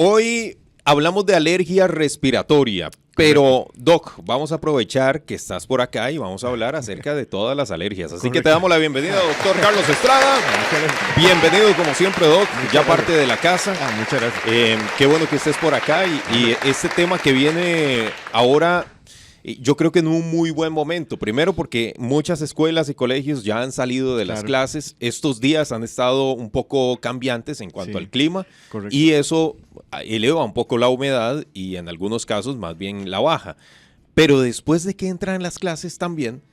Hoy hablamos de alergia respiratoria, pero Doc, vamos a aprovechar que estás por acá y vamos a hablar acerca de todas las alergias. Así que te damos la bienvenida, doctor Carlos Estrada. Bienvenido como siempre, Doc, ya parte de la casa. Muchas gracias. Qué bueno que estés por acá y este tema que viene ahora, yo creo que en un muy buen momento. Primero porque muchas escuelas y colegios ya han salido de las clases. Estos días han estado un poco cambiantes en cuanto al clima. Correcto. Y eso eleva un poco la humedad y en algunos casos más bien la baja. Pero después de que entran las clases también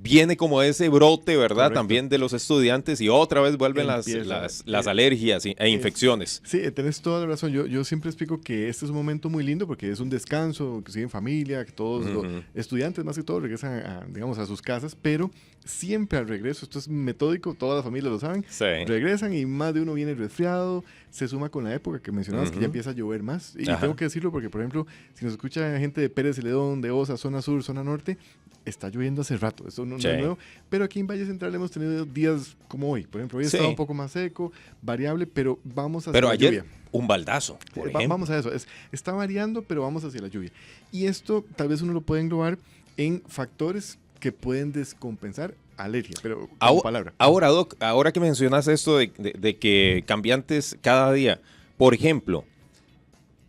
viene como ese brote, ¿verdad? Correcto. También de los estudiantes y otra vez vuelven las alergias e infecciones. Sí, tenés toda la razón. Yo siempre explico que este es un momento muy lindo porque es un descanso, que siguen familia, que todos los estudiantes más que todo regresan a sus casas, pero siempre al regreso, esto es metódico, todas las familias lo saben, regresan y más de uno viene resfriado, se suma con la época que mencionabas que ya empieza a llover más. Y tengo que decirlo porque, por ejemplo, si nos escucha gente de Pérez Celedón, de Osa, zona sur, zona norte, está lloviendo hace rato, eso no es nuevo, pero aquí en Valle Central hemos tenido días como hoy, por ejemplo, hoy estaba un poco más seco, variable, pero vamos hacia la ayer, lluvia. Un baldazo, por ejemplo. Vamos a eso, está variando, pero vamos hacia la lluvia. Y esto tal vez uno lo puede englobar en factores que pueden descompensar alergia, pero como palabra. Ahora, Doc, ahora que mencionas esto de que cambiantes cada día, por ejemplo,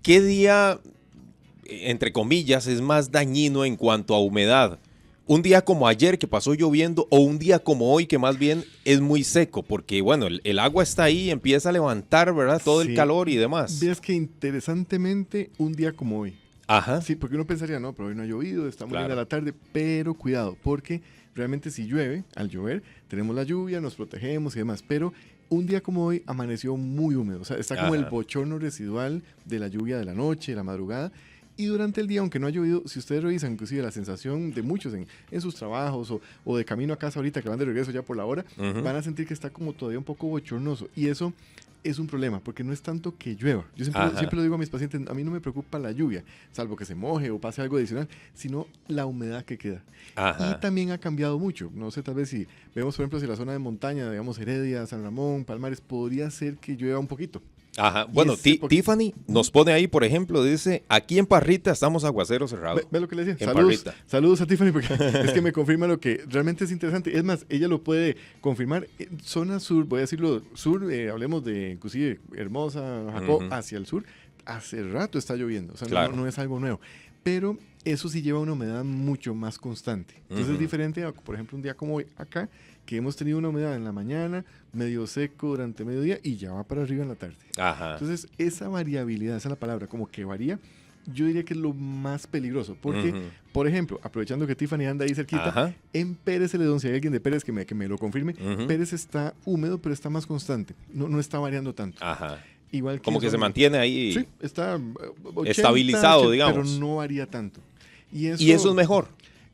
¿qué día, entre comillas, es más dañino en cuanto a humedad? ¿Un día como ayer que pasó lloviendo o un día como hoy que más bien es muy seco? Porque, bueno, el agua está ahí y empieza a levantar, ¿verdad? Todo el calor y demás. Ves que interesantemente un día como hoy. Ajá. Sí, porque uno pensaría, no, pero hoy no ha llovido, está muy linda la tarde, pero cuidado, porque realmente si llueve, al llover, tenemos la lluvia, nos protegemos y demás, pero un día como hoy amaneció muy húmedo, o sea, está como el bochorno residual de la lluvia de la noche, de la madrugada. Y durante el día, aunque no ha llovido, si ustedes revisan inclusive la sensación de muchos en sus trabajos o de camino a casa ahorita que van de regreso ya por la hora, van a sentir que está como todavía un poco bochornoso. Y eso es un problema, porque no es tanto que llueva. Yo siempre lo digo a mis pacientes, a mí no me preocupa la lluvia, salvo que se moje o pase algo adicional, sino la humedad que queda. Y también ha cambiado mucho. No sé, tal vez si vemos, por ejemplo, si la zona de montaña, digamos Heredia, San Ramón, Palmares, podría ser que llueva un poquito. Ajá, bueno, Tiffany nos pone ahí, por ejemplo, dice, aquí en Parrita estamos aguacero cerrado. ¿Ve lo que le decía? Saludos a Tiffany, porque es que me confirma lo que realmente es interesante. Es más, ella lo puede confirmar. Zona sur, voy a decirlo, sur, hablemos de inclusive Hermosa, Jacó, hacia el sur, hace rato está lloviendo, o sea, no es algo nuevo. Pero eso sí lleva una humedad mucho más constante. Entonces es diferente a, por ejemplo, un día como hoy acá, que hemos tenido una humedad en la mañana, medio seco durante mediodía y ya va para arriba en la tarde. Entonces, esa variabilidad, esa es la palabra, como que varía, yo diría que es lo más peligroso. Porque, por ejemplo, aprovechando que Tiffany anda ahí cerquita, en Pérez Celedón, si hay alguien de Pérez que me lo confirme, Pérez está húmedo, pero está más constante. No está variando tanto. Igual que como que se mantiene ahí. Sí, está 80, estabilizado, 80, digamos. pero no varía tanto. Y eso es mejor.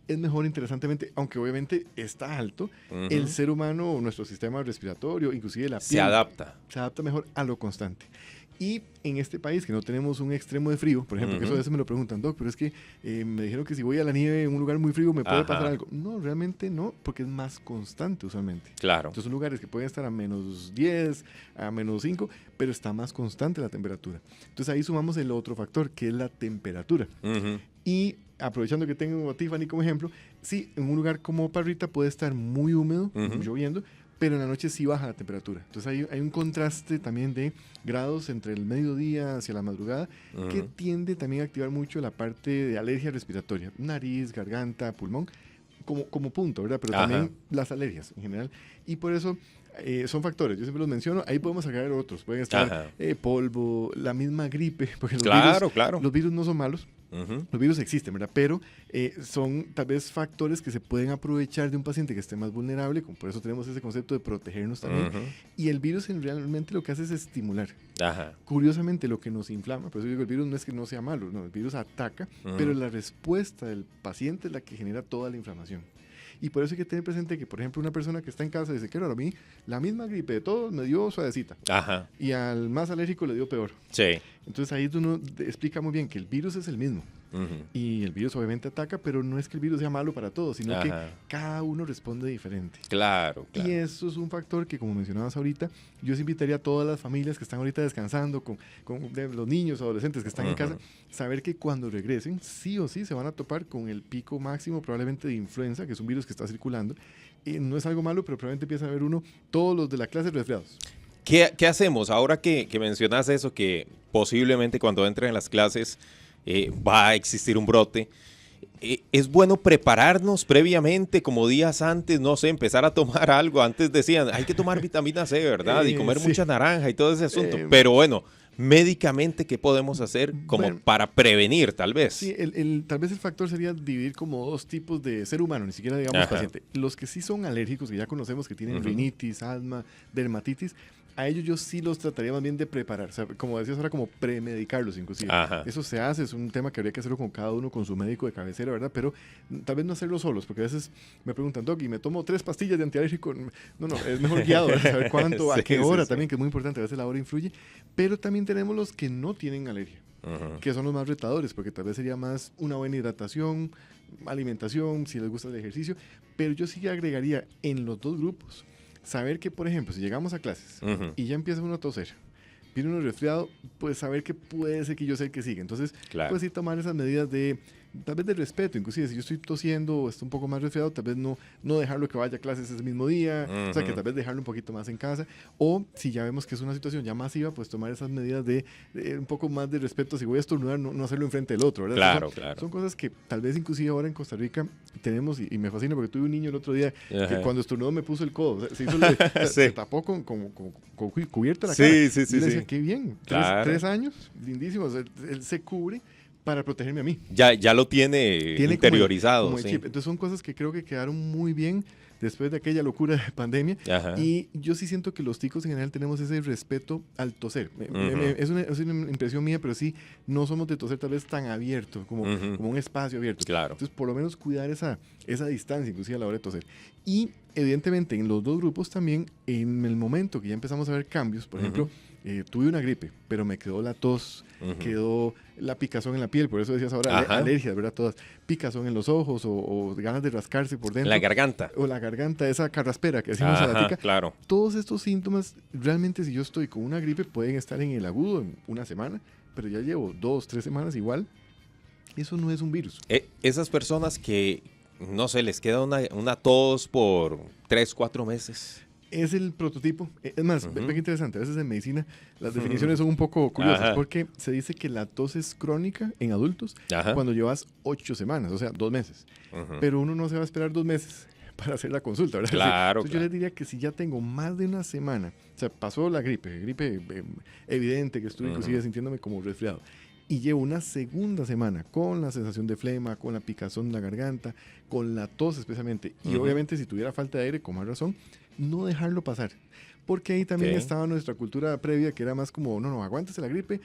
Es mejor interesantemente, aunque obviamente está alto, el ser humano, nuestro sistema respiratorio, inclusive la piel, se adapta mejor a lo constante. Y en este país que no tenemos un extremo de frío, por ejemplo, que eso a veces me lo preguntan, Doc, pero es que me dijeron que si voy a la nieve en un lugar muy frío me puede pasar algo. No, realmente no, porque es más constante usualmente. Entonces son lugares que pueden estar a menos 10, a menos 5, pero está más constante la temperatura. Entonces ahí sumamos el otro factor, que es la temperatura. Y aprovechando que tengo a Tiffany como ejemplo, sí, en un lugar como Parrita puede estar muy húmedo, lloviendo, pero en la noche sí baja la temperatura. Entonces hay un contraste también de grados entre el mediodía hacia la madrugada que tiende también a activar mucho la parte de alergia respiratoria, nariz, garganta, pulmón, como punto, ¿verdad? Pero también las alergias en general. Y por eso son factores, yo siempre los menciono, ahí podemos sacar otros, pueden estar polvo, la misma gripe, porque los virus no son malos. Los virus existen, ¿verdad? Pero son tal vez factores que se pueden aprovechar de un paciente que esté más vulnerable, por eso tenemos ese concepto de protegernos también. Y el virus realmente lo que hace es estimular. Curiosamente, lo que nos inflama, por eso digo, el virus no es que no sea malo, no, el virus ataca, pero la respuesta del paciente es la que genera toda la inflamación. Y por eso hay que tener presente que, por ejemplo, una persona que está en casa dice, claro, a mí la misma gripe de todos me dio suavecita. Y al más alérgico le dio peor. Entonces ahí uno explica muy bien que el virus es el mismo. Y el virus obviamente ataca, pero no es que el virus sea malo para todos, sino que cada uno responde diferente. Claro. Y eso es un factor que, como mencionabas ahorita, yo os invitaría a todas las familias que están ahorita descansando, con los niños, adolescentes que están en casa, saber que cuando regresen, sí o sí se van a topar con el pico máximo probablemente de influenza, que es un virus que está circulando. Y no es algo malo, pero probablemente empieza a ver uno, todos los de la clase resfriados. ¿Qué hacemos ahora que mencionas eso, que posiblemente cuando entren en las clases va a existir un brote? ¿Es bueno prepararnos previamente, como días antes, no sé, empezar a tomar algo? Antes decían, hay que tomar vitamina C, ¿verdad? Y comer mucha naranja y todo ese asunto. Pero bueno, médicamente, ¿qué podemos hacer como para prevenir, tal vez? Sí, tal vez el factor sería dividir como dos tipos de ser humano, ni siquiera digamos paciente. Los que sí son alérgicos, que ya conocemos que tienen rinitis, asma, dermatitis, a ellos yo sí los trataría más bien de preparar, o sea, como decías ahora, como premedicarlos inclusive. Eso se hace, es un tema que habría que hacerlo con cada uno, con su médico de cabecera, ¿verdad? Pero tal vez no hacerlo solos, porque a veces me preguntan, Doc, y me tomo 3 pastillas de antialérgico. No, es mejor guiado, ¿verdad? Saber cuánto, a qué hora también, que es muy importante, a veces la hora influye. Pero también tenemos los que no tienen alergia, que son los más retadores, porque tal vez sería más una buena hidratación, alimentación, si les gusta el ejercicio, pero yo sí agregaría en los dos grupos saber que, por ejemplo, si llegamos a clases y ya empieza uno a toser, viene uno resfriado, pues saber que puede ser que yo sea el que sigue. Entonces, pues sí tomar esas medidas de, tal vez de respeto, inclusive si yo estoy tosiendo o estoy un poco más resfriado, tal vez no dejarlo que vaya a clases ese mismo día, o sea, que tal vez dejarlo un poquito más en casa, o si ya vemos que es una situación ya masiva, pues tomar esas medidas de un poco más de respeto, si voy a estornudar, no hacerlo enfrente del otro, ¿verdad? Claro. Son cosas que tal vez inclusive ahora en Costa Rica tenemos, y me fascina porque tuve un niño el otro día que cuando estornudó me puso el codo, o sea, se tapó con cubierta la cara. Sí. Y le decía, qué bien, 3 años, lindísimo, o sea, él se cubre para protegerme a mí. Ya lo tiene interiorizado. Como el chip. Entonces son cosas que creo que quedaron muy bien después de aquella locura de pandemia. Y yo sí siento que los ticos en general tenemos ese respeto al toser. Es una impresión mía, pero sí, no somos de toser tal vez tan abierto, como un espacio abierto. Claro. Entonces, por lo menos cuidar esa distancia, inclusive a la hora de toser. Y, evidentemente, en los dos grupos también, en el momento que ya empezamos a ver cambios, por ejemplo, tuve una gripe, pero me quedó la tos, quedó la picazón en la piel, por eso decías ahora alergias, ¿verdad? Todas, picazón en los ojos o ganas de rascarse por dentro. La garganta. O la garganta, esa carraspera que decimos a la tica. Claro. Todos estos síntomas, realmente si yo estoy con una gripe, pueden estar en el agudo en una semana, pero ya llevo 2, 3 semanas igual. Eso no es un virus. Esas personas que, no sé, les queda una tos por 3, 4 meses. Es el prototipo. Es más, ve que interesante. A veces en medicina las definiciones son un poco curiosas porque se dice que la tos es crónica en adultos cuando llevas 8 semanas, o sea, 2 meses. Pero uno no se va a esperar 2 meses para hacer la consulta, ¿verdad? Claro. Entonces yo les diría que si ya tengo más de una semana, o sea, pasó la gripe evidente que estuve inclusive sintiéndome como resfriado, y llevo una segunda semana con la sensación de flema, con la picazón en la garganta, con la tos especialmente, y obviamente si tuviera falta de aire, con más razón, no dejarlo pasar. Porque ahí también estaba nuestra cultura previa, que era más como, no, aguántese la gripe,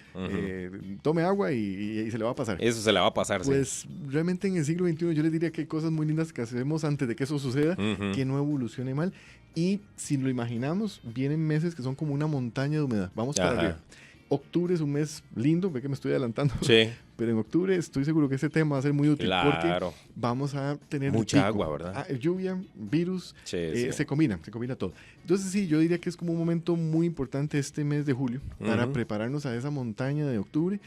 tome agua y se le va a pasar. Eso se le va a pasar, pues realmente en el siglo XXI yo les diría que hay cosas muy lindas que hacemos antes de que eso suceda, que no evolucione mal. Y si lo imaginamos, vienen meses que son como una montaña de humedad. Vamos para arriba. Octubre es un mes lindo, ve que me estoy adelantando. Sí. Pero en octubre estoy seguro que ese tema va a ser muy útil. Claro. Porque vamos a tener mucha agua, ¿verdad? Lluvia, virus, se combina todo. Entonces sí, yo diría que es como un momento muy importante este mes de julio para prepararnos a esa montaña de octubre.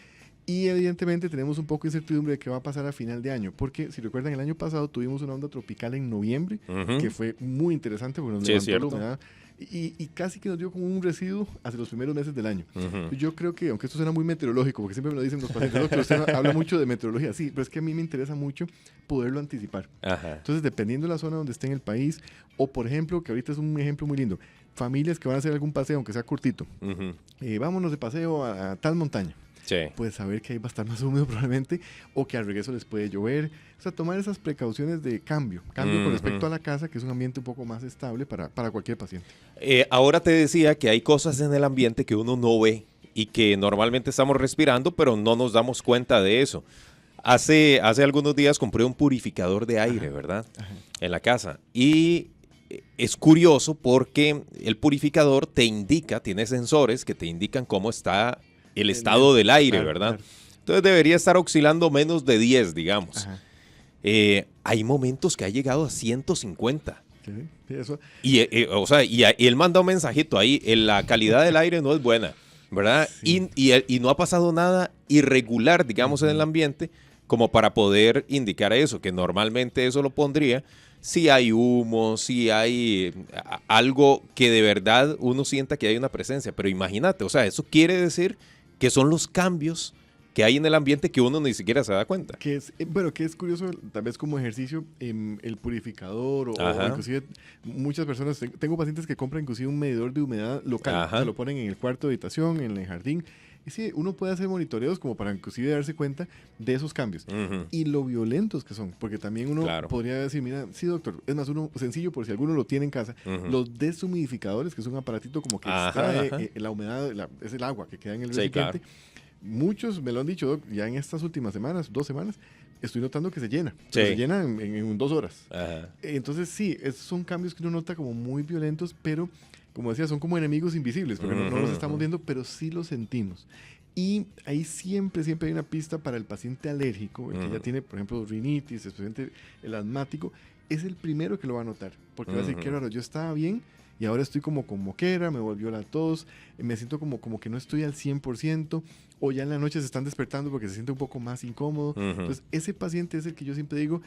Y evidentemente tenemos un poco de incertidumbre de qué va a pasar a final de año, porque si recuerdan el año pasado tuvimos una onda tropical en noviembre, que fue muy interesante porque nos levantó la humedad. Y casi que nos dio como un residuo hacia los primeros meses del año. Yo creo que, aunque esto suena muy meteorológico, porque siempre me lo dicen los pacientes, que usted habla mucho de meteorología, sí, pero es que a mí me interesa mucho poderlo anticipar. Entonces, dependiendo de la zona donde esté en el país, o por ejemplo, que ahorita es un ejemplo muy lindo, familias que van a hacer algún paseo, aunque sea cortito, vámonos de paseo a tal montaña. Pues saber que ahí va a estar más húmedo probablemente, o que al regreso les puede llover. O sea, tomar esas precauciones de cambio con respecto a la casa, que es un ambiente un poco más estable para cualquier paciente. Ahora te decía que hay cosas en el ambiente que uno no ve y que normalmente estamos respirando, pero no nos damos cuenta de eso. Hace algunos días compré un purificador de aire, ¿verdad? En la casa. Y es curioso porque el purificador te indica, tiene sensores que te indican cómo está el estado del aire, ¿verdad? Claro. Entonces debería estar oscilando menos de 10, digamos. Hay momentos que ha llegado a 150. Sí, eso. Y él manda un mensajito ahí, la calidad del aire no es buena, ¿verdad? Sí. Y no ha pasado nada irregular, digamos, en el ambiente, como para poder indicar eso, que normalmente eso lo pondría si hay humo, si hay algo que de verdad uno sienta que hay una presencia. Pero imagínate, o sea, eso quiere decir que son los cambios que hay en el ambiente que uno ni siquiera se da cuenta. Que es curioso, tal vez como ejercicio, el purificador o inclusive muchas personas, tengo pacientes que compran inclusive un medidor de humedad local, se lo ponen en el cuarto de habitación, en el jardín, y sí, uno puede hacer monitoreos como para inclusive darse cuenta de esos cambios y lo violentos que son, porque también uno podría decir, mira, sí doctor, es más uno sencillo por si alguno lo tiene en casa, los deshumidificadores, que es un aparatito como que extrae la humedad, es el agua que queda en el recipiente. Claro. Muchos me lo han dicho, Doc, ya en estas últimas semanas, 2 semanas, estoy notando que se llena. Se llena en 2 horas. Entonces, sí, esos son cambios que uno nota como muy violentos, pero, como decía, son como enemigos invisibles, porque no los estamos viendo, pero sí los sentimos. Y ahí siempre hay una pista para el paciente alérgico, el que ya tiene, por ejemplo, rinitis, especialmente el asmático, es el primero que lo va a notar, porque va a decir, qué raro, yo estaba bien, y ahora estoy como con moquera, me volvió la tos, me siento como que no estoy al 100%, o ya en la noche se están despertando porque se siente un poco más incómodo. Entonces, ese paciente es el que yo siempre digo,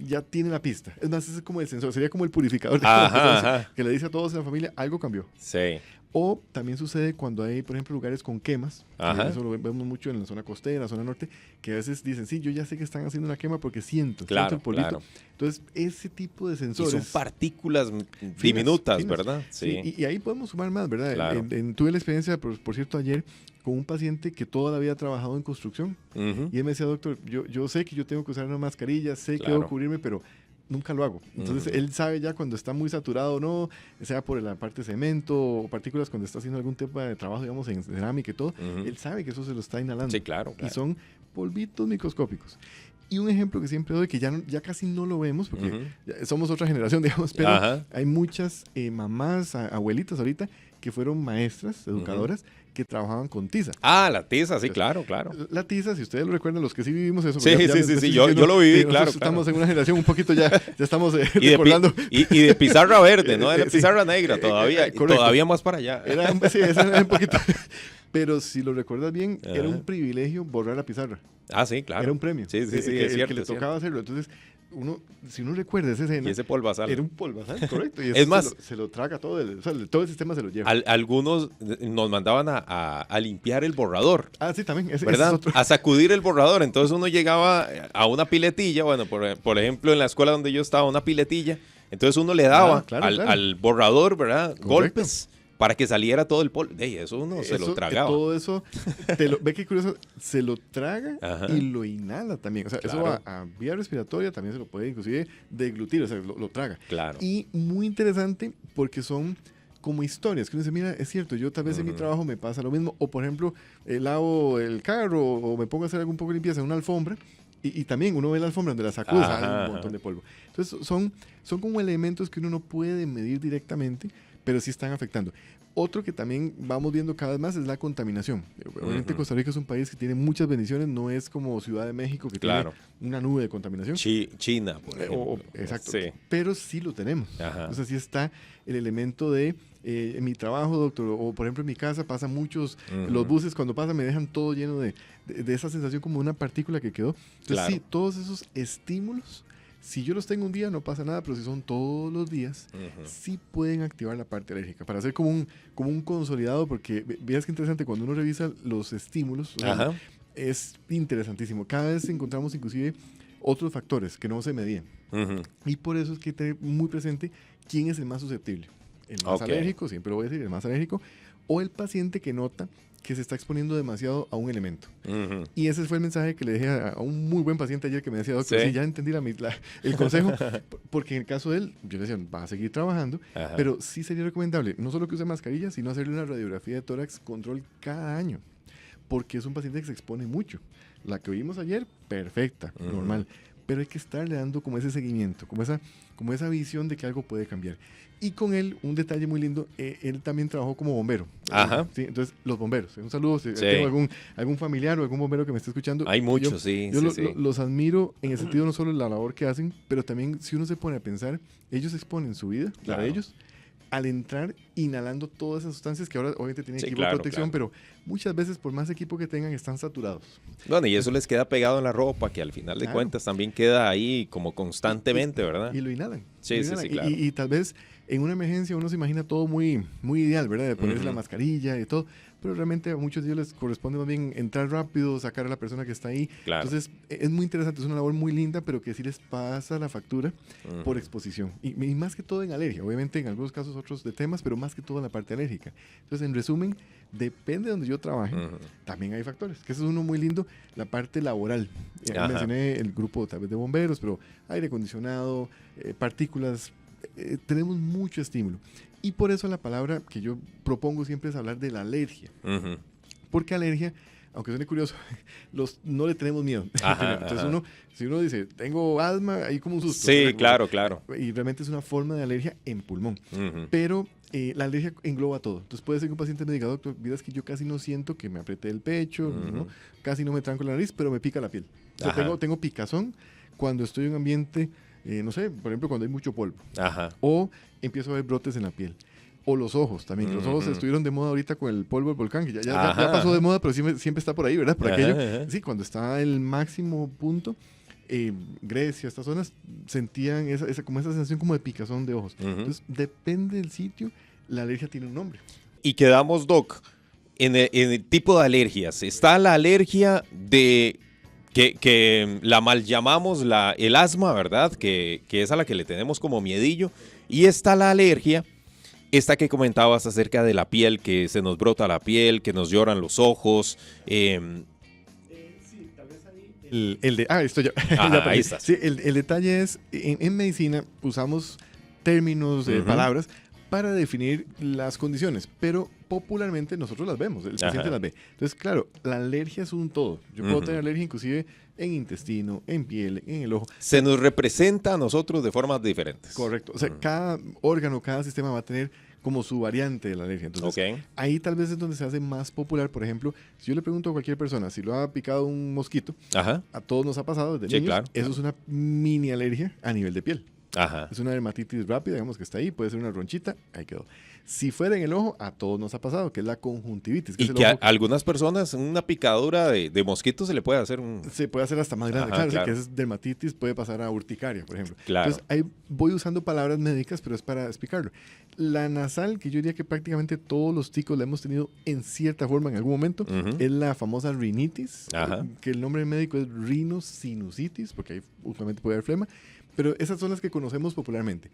ya tiene la pista. Es más, ese es como el sensor, sería como el purificador de que le dice a todos en la familia, algo cambió. Sí. O también sucede cuando hay, por ejemplo, lugares con quemas. Eso lo vemos mucho en la zona costera, la zona norte, que a veces dicen, sí, yo ya sé que están haciendo una quema porque siento el polvito. Claro. Entonces, ese tipo de sensores... Y son partículas diminutas, finas, ¿verdad? Sí. Y ahí podemos sumar más, ¿verdad? Claro. Tuve la experiencia, por cierto, ayer, con un paciente que toda la vida ha trabajado en construcción. Y él me decía, doctor, yo sé que yo tengo que usar una mascarilla, sé que debo cubrirme, pero nunca lo hago. Entonces, él sabe ya cuando está muy saturado o no, sea por la parte de cemento o partículas cuando está haciendo algún tipo de trabajo, digamos, en cerámica y todo, él sabe que eso se lo está inhalando. Sí, claro. Y son polvitos microscópicos. Y un ejemplo que siempre doy, que ya casi no lo vemos, porque somos otra generación, digamos, pero hay muchas mamás, abuelitas ahorita, que fueron maestras, educadoras, que trabajaban con tiza. La tiza, sí, claro. La tiza, si ustedes lo recuerdan, los que sí vivimos eso. Sí, yo lo viví, claro. Estamos en una generación un poquito ya estamos recordando. Y de pizarra verde, ¿no? De la pizarra negra todavía, todavía más para allá. Era un poquito. Pero si lo recuerdas bien, era un privilegio borrar la pizarra. Sí, claro. Era un premio. Sí, es cierto. El que le tocaba hacerlo. Entonces, si uno recuerda esa escena... Y ese polvazal. Era un polvazal, correcto. Y es más... Se lo traga todo el sistema se lo lleva. Algunos nos mandaban a limpiar el borrador. Sí, también. ¿Verdad? A sacudir el borrador. Entonces uno llegaba a una piletilla, bueno, por ejemplo, en la escuela donde yo estaba, una piletilla. Entonces uno le daba al borrador, ¿verdad? Correcto. Golpes. Para que saliera todo el polvo. Eso uno se lo tragaba. Todo eso, ve qué curioso, se lo traga y lo inhala también. O sea, eso a vía respiratoria también se lo puede inclusive deglutir, o sea, lo traga. Claro. Y muy interesante porque son como historias, que uno dice, mira, es cierto, yo tal vez en mi trabajo me pasa lo mismo. O, por ejemplo, lavo el carro o me pongo a hacer algún poco de limpieza en una alfombra. Y también uno ve la alfombra donde la sacudes, hay un montón de polvo. Entonces, son como elementos que uno no puede medir directamente, pero sí están afectando. Otro que también vamos viendo cada vez más es la contaminación. Obviamente Costa Rica es un país que tiene muchas bendiciones, no es como Ciudad de México que tiene una nube de contaminación. China, por ejemplo. Exacto. Sí. Pero sí lo tenemos. Entonces sí está el elemento de en mi trabajo, doctor, o por ejemplo en mi casa pasa muchos, los buses cuando pasan me dejan todo lleno de esa sensación como una partícula que quedó. Entonces sí, todos esos estímulos, si yo los tengo un día no pasa nada, pero si son todos los días, sí pueden activar la parte alérgica. Para hacer como un consolidado, porque veas que interesante, cuando uno revisa los estímulos, es interesantísimo. Cada vez encontramos inclusive otros factores que no se medían. Y por eso es que tener muy presente quién es el más susceptible. El más alérgico, siempre lo voy a decir, el más alérgico, o el paciente que nota que se está exponiendo demasiado a un elemento. Y ese fue el mensaje que le dejé a un muy buen paciente ayer que me decía, doctor, sí, ya entendí el consejo, porque en el caso de él, yo le decía, va a seguir trabajando, pero sí sería recomendable, no solo que use mascarilla, sino hacerle una radiografía de tórax control cada año, porque es un paciente que se expone mucho. La que vimos ayer, perfecta, normal. pero hay que estarle dando como ese seguimiento, como esa visión de que algo puede cambiar. Y con él, un detalle muy lindo, él también trabajó como bombero. Ajá. ¿Sí? Entonces, los bomberos, un saludo, si tengo algún familiar o algún bombero que me esté escuchando. Hay muchos, yo los admiro en el sentido no solo de la labor que hacen, pero también si uno se pone a pensar, ellos exponen su vida, la de ellos, al entrar inhalando todas esas sustancias que ahora obviamente tienen equipo de protección, pero muchas veces por más equipo que tengan están saturados. Bueno, y eso les queda pegado en la ropa, que al final de cuentas también queda ahí como constantemente, ¿verdad? Y lo inhalan. Sí, claro. Y tal vez en una emergencia uno se imagina todo muy, muy ideal, ¿verdad? De ponerse la mascarilla y todo, pero realmente a muchos de ellos les corresponde más bien entrar rápido, sacar a la persona que está ahí. Claro. Entonces es muy interesante, es una labor muy linda, pero que sí les pasa la factura por exposición. Y más que todo en alergia, obviamente en algunos casos otros de temas, pero más que todo en la parte alérgica. Entonces, en resumen, depende de donde yo trabaje, también hay factores, que eso es uno muy lindo, la parte laboral. Mencioné el grupo tal vez de bomberos, pero aire acondicionado, partículas, tenemos mucho estímulo. Y por eso la palabra que yo propongo siempre es hablar de la alergia. Porque alergia, aunque suene curioso, no le tenemos miedo. Entonces si uno dice, tengo asma, hay como un susto. Sí, claro. Y realmente es una forma de alergia en pulmón. Pero la alergia engloba todo. Entonces puede ser que un paciente me diga, doctor, miras que yo casi no siento que me apriete el pecho, ¿no? Casi no me tranco la nariz, pero me pica la piel. O sea, tengo picazón cuando estoy en un ambiente, no sé, por ejemplo, cuando hay mucho polvo. O empiezo a ver brotes en la piel. O los ojos también. Los ojos estuvieron de moda ahorita con el polvo del volcán, que ya pasó de moda, pero siempre está por ahí, ¿verdad? Por aquello. Sí, cuando está el máximo punto, Grecia, estas zonas, sentían como esa sensación como de picazón de ojos. Entonces, depende del sitio, la alergia tiene un nombre. Y quedamos, Doc, en el tipo de alergias. Está la alergia de... Que la mal llamamos el asma, ¿verdad? Que es a la que le tenemos como miedillo. Y está la alergia, esta que comentabas acerca de la piel, que se nos brota la piel, que nos lloran los ojos. Sí, tal vez ahí esto ya. Ahí está. Sí, el detalle es, en medicina usamos términos, palabras, para definir las condiciones, pero popularmente nosotros las vemos, el paciente las ve. Entonces, claro, la alergia es un todo. Yo puedo tener alergia inclusive en intestino, en piel, en el ojo. Se nos representa a nosotros de formas diferentes. Correcto. O sea, cada órgano, cada sistema va a tener como su variante de la alergia. Entonces, ahí tal vez es donde se hace más popular. Por ejemplo, si yo le pregunto a cualquier persona si lo ha picado un mosquito, a todos nos ha pasado desde niños. Claro. Eso es una mini alergia a nivel de piel. Ajá. Es una dermatitis rápida, digamos que está ahí, puede ser una ronchita, ahí quedó. Si fuera en el ojo, a todos nos ha pasado, que es la conjuntivitis. Y que a algunas personas una picadura de mosquito se le puede hacer Se puede hacer hasta más grande, Ajá, claro. Que es dermatitis, puede pasar a urticaria, por ejemplo. Claro. Entonces, ahí voy usando palabras médicas, pero es para explicarlo. La nasal, que yo diría que prácticamente todos los ticos la hemos tenido en cierta forma en algún momento, es la famosa rinitis, que el nombre médico es rinosinusitis, porque ahí usualmente puede haber flema. Pero esas son las que conocemos popularmente.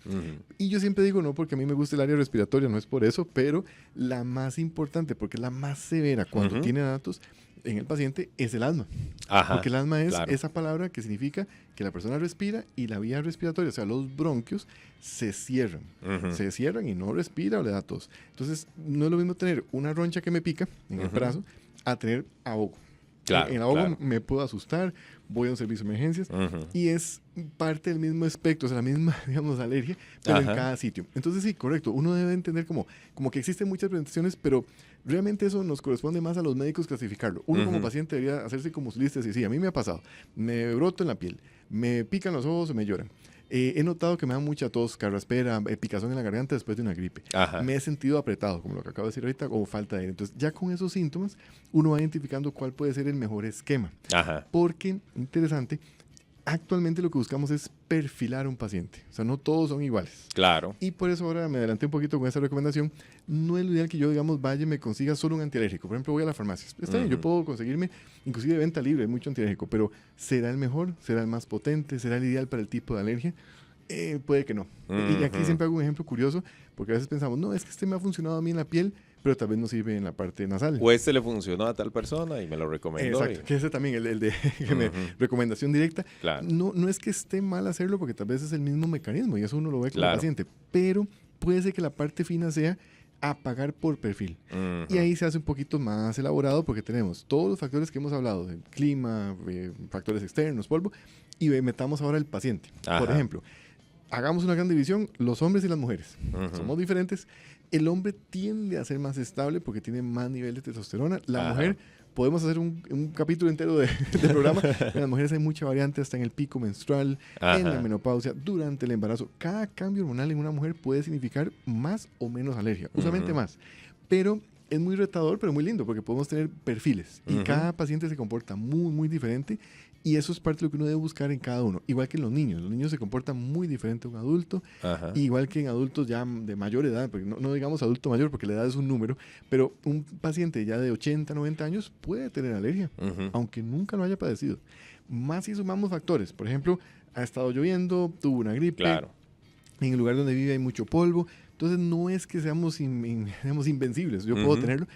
Y yo siempre digo, no porque a mí me gusta el área respiratoria, no es por eso, pero la más importante, porque es la más severa cuando tiene datos en el paciente, es el asma. Porque el asma es esa palabra que significa que la persona respira y la vía respiratoria, o sea, los bronquios, se cierran. Se cierran y no respira o le da tos. Entonces, no es lo mismo tener una roncha que me pica en el brazo a tener ahogo. En el ahogo me puedo asustar, voy a un servicio de emergencias y es parte del mismo espectro, o sea, la misma, digamos, alergia, pero en cada sitio. Entonces, sí, correcto, uno debe entender como que existen muchas presentaciones, pero realmente eso nos corresponde más a los médicos clasificarlo. Uno como paciente debería hacerse como su lista y decir, sí, a mí me ha pasado, me broto en la piel, me pican los ojos o me lloran. He notado que me da mucha tos, carraspera, picazón en la garganta después de una gripe. Me he sentido apretado, como lo que acabo de decir ahorita, o falta de aire. Entonces, ya con esos síntomas, uno va identificando cuál puede ser el mejor esquema. Porque, interesante, actualmente lo que buscamos es perfilar a un paciente. O sea, no todos son iguales. Claro. Y por eso ahora me adelanté un poquito con esa recomendación. No es lo ideal que yo, digamos, vaya y me consiga solo un antialérgico. Por ejemplo, voy a la farmacia. Está bien, yo puedo conseguirme, inclusive de venta libre, mucho antialérgico, pero ¿será el mejor? ¿Será el más potente? ¿Será el ideal para el tipo de alergia? Puede que no. Y aquí siempre hago un ejemplo curioso, porque a veces pensamos, no, es que este me ha funcionado a mí en la piel, pero tal vez no sirve en la parte nasal. O este le funcionó a tal persona y me lo recomendó. Exacto, que ese también, el de recomendación directa. Claro. No es que esté mal hacerlo, porque tal vez es el mismo mecanismo y eso uno lo ve como paciente, pero puede ser que la parte fina sea a pagar por perfil. Y ahí se hace un poquito más elaborado porque tenemos todos los factores que hemos hablado, el clima, factores externos, polvo, y metamos ahora el paciente. Por ejemplo, hagamos una gran división, los hombres y las mujeres. Somos diferentes. El hombre tiende a ser más estable porque tiene más niveles de testosterona. La mujer, podemos hacer un capítulo entero de programa. En las mujeres hay mucha variante hasta en el pico menstrual, en la menopausia, durante el embarazo. Cada cambio hormonal en una mujer puede significar más o menos alergia, usualmente más. Pero es muy retador, pero muy lindo, porque podemos tener perfiles. Y cada paciente se comporta muy, muy diferente. Y eso es parte de lo que uno debe buscar en cada uno. Igual que en los niños. Los niños se comportan muy diferente a un adulto. Igual que en adultos ya de mayor edad, porque no digamos adulto mayor, porque la edad es un número, pero un paciente ya de 80, 90 años puede tener alergia, aunque nunca lo haya padecido. Más si sumamos factores. Por ejemplo, ha estado lloviendo, tuvo una gripe. Claro. En el lugar donde vive hay mucho polvo. Entonces no es que seamos invencibles. Yo puedo tenerlo.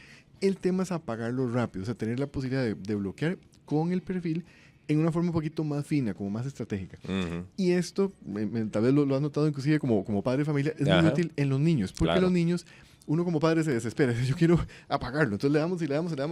El tema es apagarlo rápido. O sea, tener la posibilidad de bloquear con el perfil en una forma un poquito más fina, como más estratégica. Y esto, tal vez lo has notado inclusive como padre de familia, es muy útil en los niños, porque los niños, uno como padre se desespera, dice, yo quiero apagarlo, entonces le damos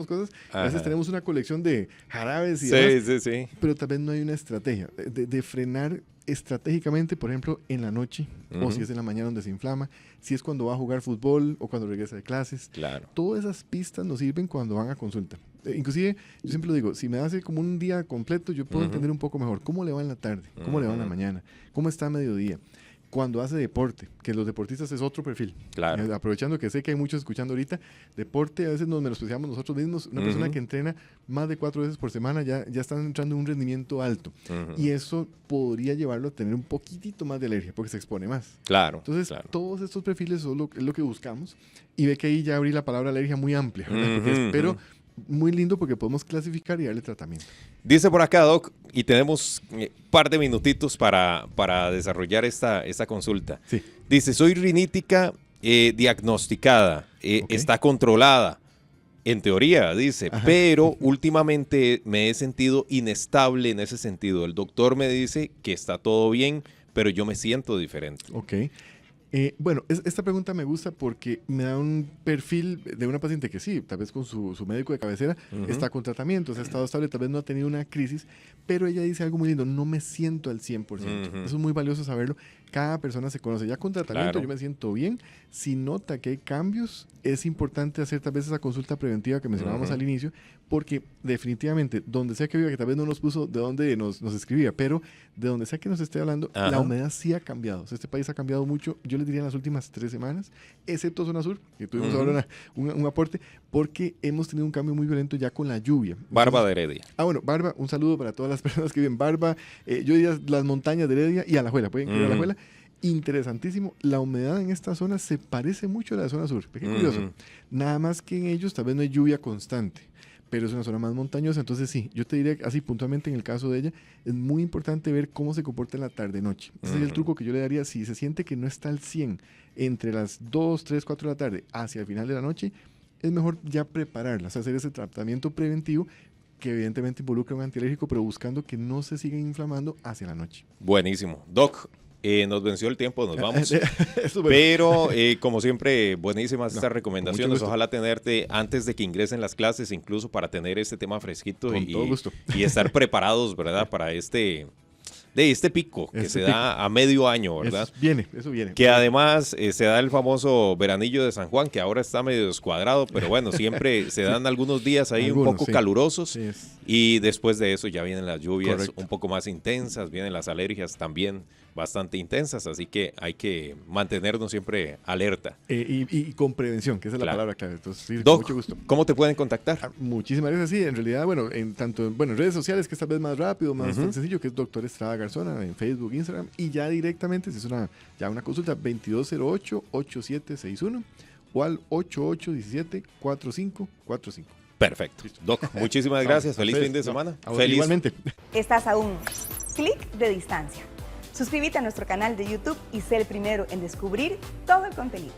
cosas, a veces tenemos una colección de jarabes y demás, pero tal vez no hay una estrategia de frenar estratégicamente, por ejemplo, en la noche, o si es en la mañana donde se inflama, si es cuando va a jugar fútbol o cuando regresa de clases. Todas esas pistas nos sirven cuando van a consulta. Inclusive, yo siempre lo digo, si me hace como un día completo, yo puedo entender un poco mejor cómo le va en la tarde, cómo le va en la mañana, cómo está a mediodía. Cuando hace deporte, que los deportistas es otro perfil. Aprovechando que sé que hay muchos escuchando ahorita, deporte a veces nos menospreciamos nosotros mismos. Una persona que entrena más de 4 veces por semana ya están entrando en un rendimiento alto. Y eso podría llevarlo a tener un poquitito más de alergia, porque se expone más. Entonces, todos estos perfiles es lo que buscamos. Y ve que ahí ya abrí la palabra alergia muy amplia, ¿verdad? Pero muy lindo porque podemos clasificar y darle tratamiento. Dice por acá, Doc, y tenemos un par de minutitos para desarrollar esta consulta. Dice, soy rinítica diagnosticada, está controlada, en teoría, dice, pero últimamente me he sentido inestable en ese sentido. El doctor me dice que está todo bien, pero yo me siento diferente. Bueno, esta pregunta me gusta porque me da un perfil de una paciente que sí, tal vez con su médico de cabecera, está con tratamientos, ha estado estable, tal vez no ha tenido una crisis, pero ella dice algo muy lindo, no me siento al 100%. Eso es muy valioso saberlo. Cada persona se conoce. Ya con tratamiento yo me siento bien. Si nota que hay cambios, es importante hacer tal vez esa consulta preventiva que mencionábamos al inicio, porque definitivamente, donde sea que viva, que tal vez no nos puso de dónde nos escribía, pero de donde sea que nos esté hablando, la humedad sí ha cambiado. O sea, este país ha cambiado mucho, yo les diría en las últimas 3 semanas, excepto zona sur, que tuvimos ahora un aporte, porque hemos tenido un cambio muy violento ya con la lluvia. Barba de Heredia. Bueno, Barba, un saludo para todas las personas que viven Barba, yo diría las montañas de Heredia y Alajuela, pueden incluir Alajuela. Interesantísimo, la humedad en esta zona se parece mucho a la de zona sur, qué curioso. Nada más que en ellos tal vez no hay lluvia constante, pero es una zona más montañosa, entonces sí, yo te diría así puntualmente en el caso de ella, es muy importante ver cómo se comporta en la tarde-noche. Ese sería el truco que yo le daría, si se siente que no está al 100 entre las 2, 3, 4 de la tarde hacia el final de la noche, es mejor ya prepararla, o sea, hacer ese tratamiento preventivo que evidentemente involucra un antialérgico, pero buscando que no se sigan inflamando hacia la noche. Buenísimo. Doc, nos venció el tiempo, nos vamos. Pero, como siempre, buenísimas estas recomendaciones. Ojalá tenerte antes de que ingresen las clases, incluso para tener este tema fresquito y estar preparados, ¿verdad? Para este pico que se da a medio año, ¿verdad? Eso viene. Que además se da el famoso veranillo de San Juan, que ahora está medio descuadrado, pero bueno, siempre se dan algunos días ahí un poco calurosos. Y después de eso ya vienen las lluvias un poco más intensas, vienen las alergias también bastante intensas, así que hay que mantenernos siempre alerta. Y con prevención, que esa es la palabra clave. Entonces, sí, Doc, mucho gusto. ¿Cómo te pueden contactar? Muchísimas gracias, sí, en realidad, bueno, en redes sociales, que es tal vez más rápido, más sencillo, que es Dr. Estrada Garzona, en Facebook, Instagram, y ya directamente, si es una consulta, 2208-8761 o al 8817-4545. Perfecto. Doc, muchísimas gracias. Feliz fin de semana. Feliz. Igualmente. Estás a un clic de distancia. Suscríbete a nuestro canal de YouTube y sé el primero en descubrir todo el contenido.